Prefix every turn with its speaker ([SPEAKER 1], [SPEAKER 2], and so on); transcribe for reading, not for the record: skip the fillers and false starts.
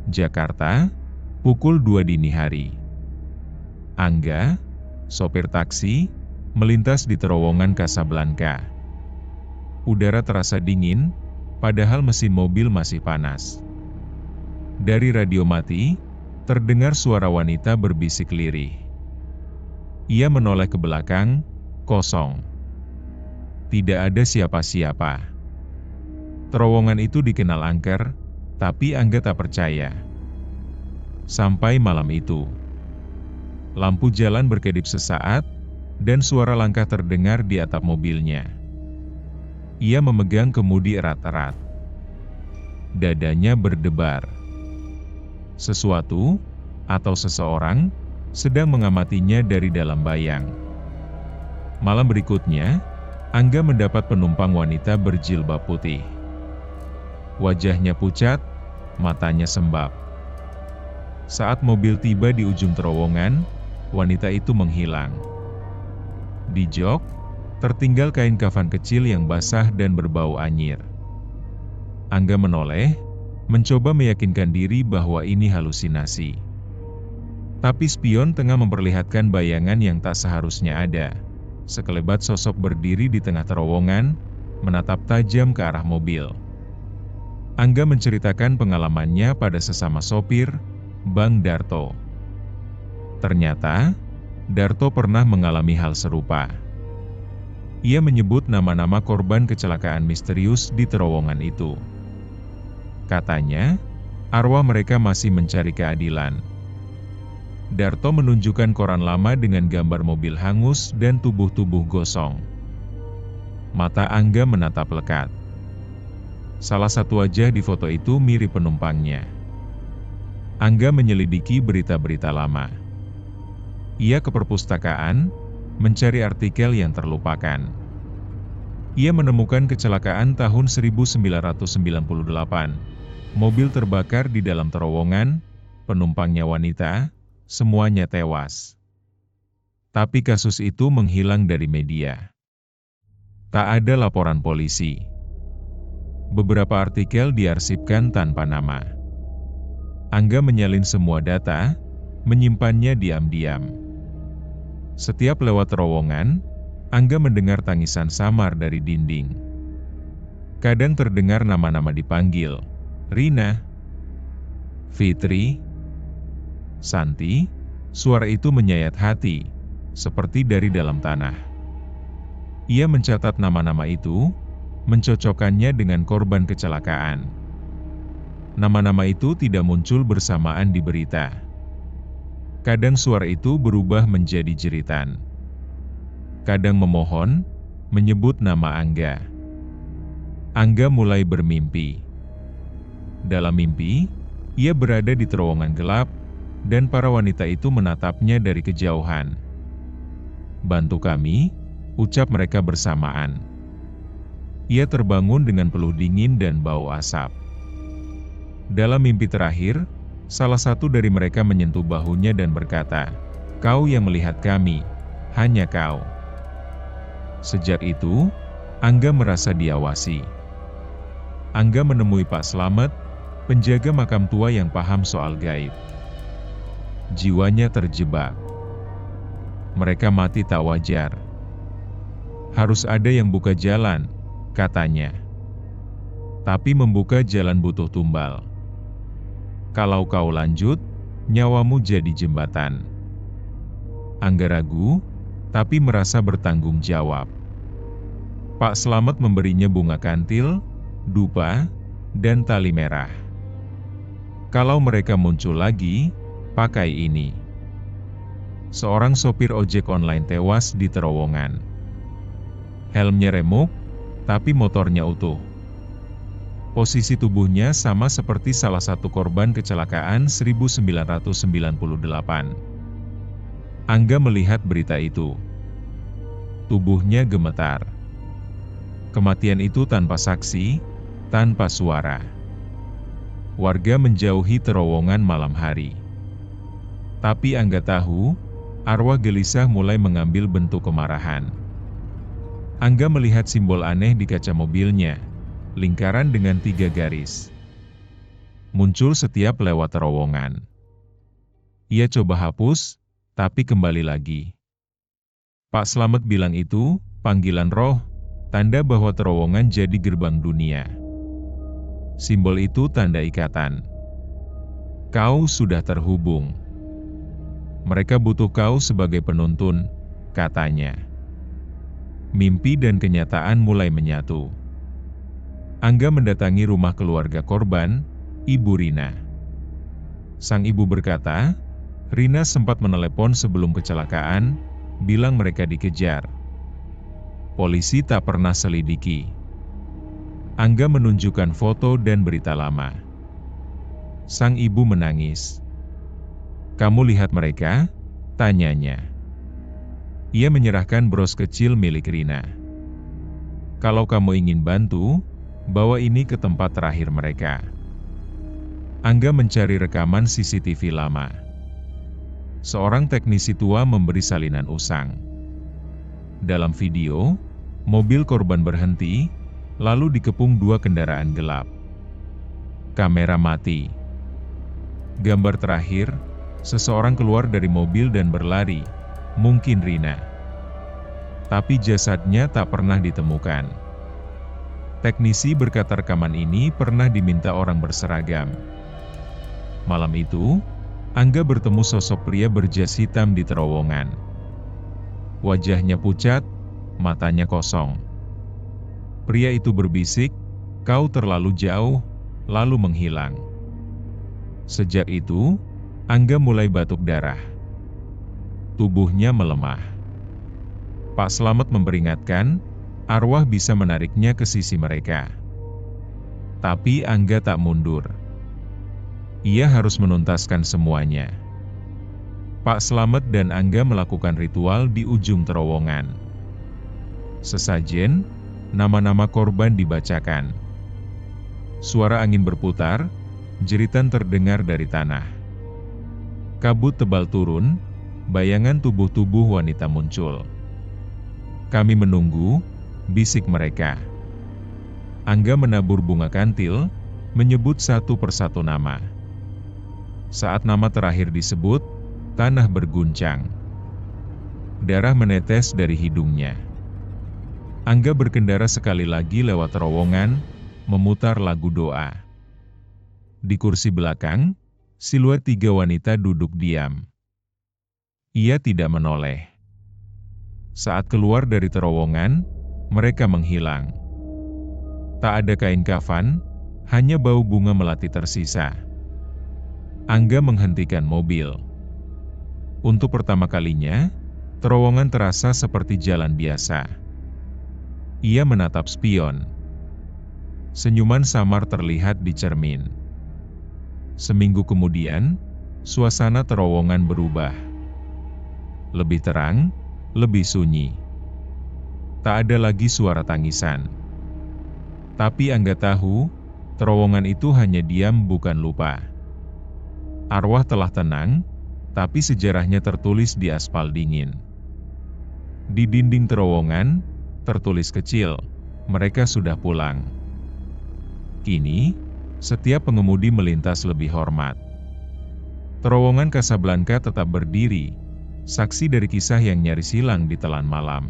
[SPEAKER 1] Jakarta, pukul 2 dini hari. Angga, sopir taksi, melintas di terowongan Kasablanka. Udara terasa dingin, padahal mesin mobil masih panas. Dari radio mati, terdengar suara wanita berbisik lirih. Ia menoleh ke belakang, kosong. Tidak ada siapa-siapa. Terowongan itu dikenal angker, tapi Angga tak percaya. Sampai malam itu, lampu jalan berkedip sesaat, dan suara langkah terdengar di atap mobilnya. Ia memegang kemudi erat-erat. Dadanya berdebar. Sesuatu, atau seseorang, sedang mengamatinya dari dalam bayang. Malam berikutnya, Angga mendapat penumpang wanita berjilbab putih. Wajahnya pucat, matanya sembab. Saat mobil tiba di ujung terowongan, wanita itu menghilang. Di jok, tertinggal kain kafan kecil yang basah dan berbau anyir. Angga menoleh, mencoba meyakinkan diri bahwa ini halusinasi. Tapi spion tengah memperlihatkan bayangan yang tak seharusnya ada. Sekelebat sosok berdiri di tengah terowongan, menatap tajam ke arah mobil. Angga menceritakan pengalamannya pada sesama sopir, Bang Darto. Ternyata, Darto pernah mengalami hal serupa. Ia menyebut nama-nama korban kecelakaan misterius di terowongan itu. Katanya, arwah mereka masih mencari keadilan. Darto menunjukkan koran lama dengan gambar mobil hangus dan tubuh-tubuh gosong. Mata Angga menatap lekat. Salah satu wajah di foto itu mirip penumpangnya. Angga menyelidiki berita-berita lama. Ia ke perpustakaan, mencari artikel yang terlupakan. Ia menemukan kecelakaan tahun 1998. Mobil terbakar di dalam terowongan, penumpangnya wanita, semuanya tewas. Tapi kasus itu menghilang dari media. Tak ada laporan polisi. Beberapa artikel diarsipkan tanpa nama. Angga menyalin semua data, menyimpannya diam-diam. Setiap lewat terowongan, Angga mendengar tangisan samar dari dinding. Kadang terdengar nama-nama dipanggil, Rina, Fitri, Santi. Suara itu menyayat hati, seperti dari dalam tanah. Ia mencatat nama-nama itu, mencocokkannya dengan korban kecelakaan. Nama-nama itu tidak muncul bersamaan di berita. Kadang suara itu berubah menjadi jeritan. Kadang memohon, menyebut nama Angga. Angga mulai bermimpi. Dalam mimpi, ia berada di terowongan gelap, dan para wanita itu menatapnya dari kejauhan. "Bantu kami," ucap mereka bersamaan. Ia terbangun dengan peluh dingin dan bau asap. Dalam mimpi terakhir, salah satu dari mereka menyentuh bahunya dan berkata, "Kau yang melihat kami, hanya kau." Sejak itu, Angga merasa diawasi. Angga menemui Pak Slamet, penjaga makam tua yang paham soal gaib. Jiwanya terjebak. Mereka mati tak wajar. Harus ada yang buka jalan, katanya. Tapi membuka jalan butuh tumbal. Kalau kau lanjut, nyawamu jadi jembatan. Angga ragu, tapi merasa bertanggung jawab. Pak Slamet memberinya bunga kantil, dupa, dan tali merah. Kalau mereka muncul lagi, pakai ini. Seorang sopir ojek online tewas di terowongan. Helmnya remuk, tapi motornya utuh. Posisi tubuhnya sama seperti salah satu korban kecelakaan 1998. Angga melihat berita itu. Tubuhnya gemetar. Kematian itu tanpa saksi, tanpa suara. Warga menjauhi terowongan malam hari. Tapi Angga tahu, arwah gelisah mulai mengambil bentuk kemarahan. Angga melihat simbol aneh di kaca mobilnya, lingkaran dengan 3 garis. muncul setiap lewat terowongan. Ia coba hapus, tapi kembali lagi. Pak Slamet bilang itu panggilan roh, tanda bahwa terowongan jadi gerbang dunia. Simbol itu tanda ikatan. Kau sudah terhubung. Mereka butuh kau sebagai penuntun, katanya. Mimpi dan kenyataan mulai menyatu. Angga mendatangi rumah keluarga korban, Ibu Rina. Sang ibu berkata, Rina sempat menelepon sebelum kecelakaan, bilang mereka dikejar. Polisi tak pernah selidiki. Angga menunjukkan foto dan berita lama. Sang ibu menangis. Kamu lihat mereka? Tanyanya. Ia menyerahkan bros kecil milik Rina. Kalau kamu ingin bantu, bawa ini ke tempat terakhir mereka. Angga mencari rekaman CCTV lama. Seorang teknisi tua memberi salinan usang. Dalam video, mobil korban berhenti, lalu dikepung dua kendaraan gelap. Kamera mati. Gambar terakhir, seseorang keluar dari mobil dan berlari, mungkin Rina. Tapi jasadnya tak pernah ditemukan. Teknisi berkata rekaman ini pernah diminta orang berseragam. Malam itu, Angga bertemu sosok pria berjas hitam di terowongan. Wajahnya pucat, matanya kosong. Pria itu berbisik, "Kau terlalu jauh," lalu menghilang. Sejak itu, Angga mulai batuk darah. Tubuhnya melemah. Pak Slamet memperingatkan, arwah bisa menariknya ke sisi mereka. Tapi Angga tak mundur. Ia harus menuntaskan semuanya. Pak Slamet dan Angga melakukan ritual di ujung terowongan. Sesajen, nama-nama korban dibacakan. Suara angin berputar, jeritan terdengar dari tanah. Kabut tebal turun, bayangan tubuh-tubuh wanita muncul. Kami menunggu, bisik mereka. Angga menabur bunga kantil, menyebut satu persatu nama. Saat nama terakhir disebut, tanah berguncang. Darah menetes dari hidungnya. Angga berkendara sekali lagi lewat terowongan, memutar lagu doa. Di kursi belakang, siluet tiga wanita duduk diam. Ia tidak menoleh. Saat keluar dari terowongan, mereka menghilang. Tak ada kain kafan, hanya bau bunga melati tersisa. Angga menghentikan mobil. Untuk pertama kalinya, terowongan terasa seperti jalan biasa. Ia menatap spion. Senyuman samar terlihat di cermin. Seminggu kemudian, suasana terowongan berubah. Lebih terang, lebih sunyi. Tak ada lagi suara tangisan. Tapi Angga tahu, terowongan itu hanya diam bukan lupa. Arwah telah tenang, tapi sejarahnya tertulis di aspal dingin. Di dinding terowongan, tertulis kecil, mereka sudah pulang. Kini, setiap pengemudi melintas lebih hormat. Terowongan Casablanca tetap berdiri, saksi dari kisah yang nyaris hilang di telan malam.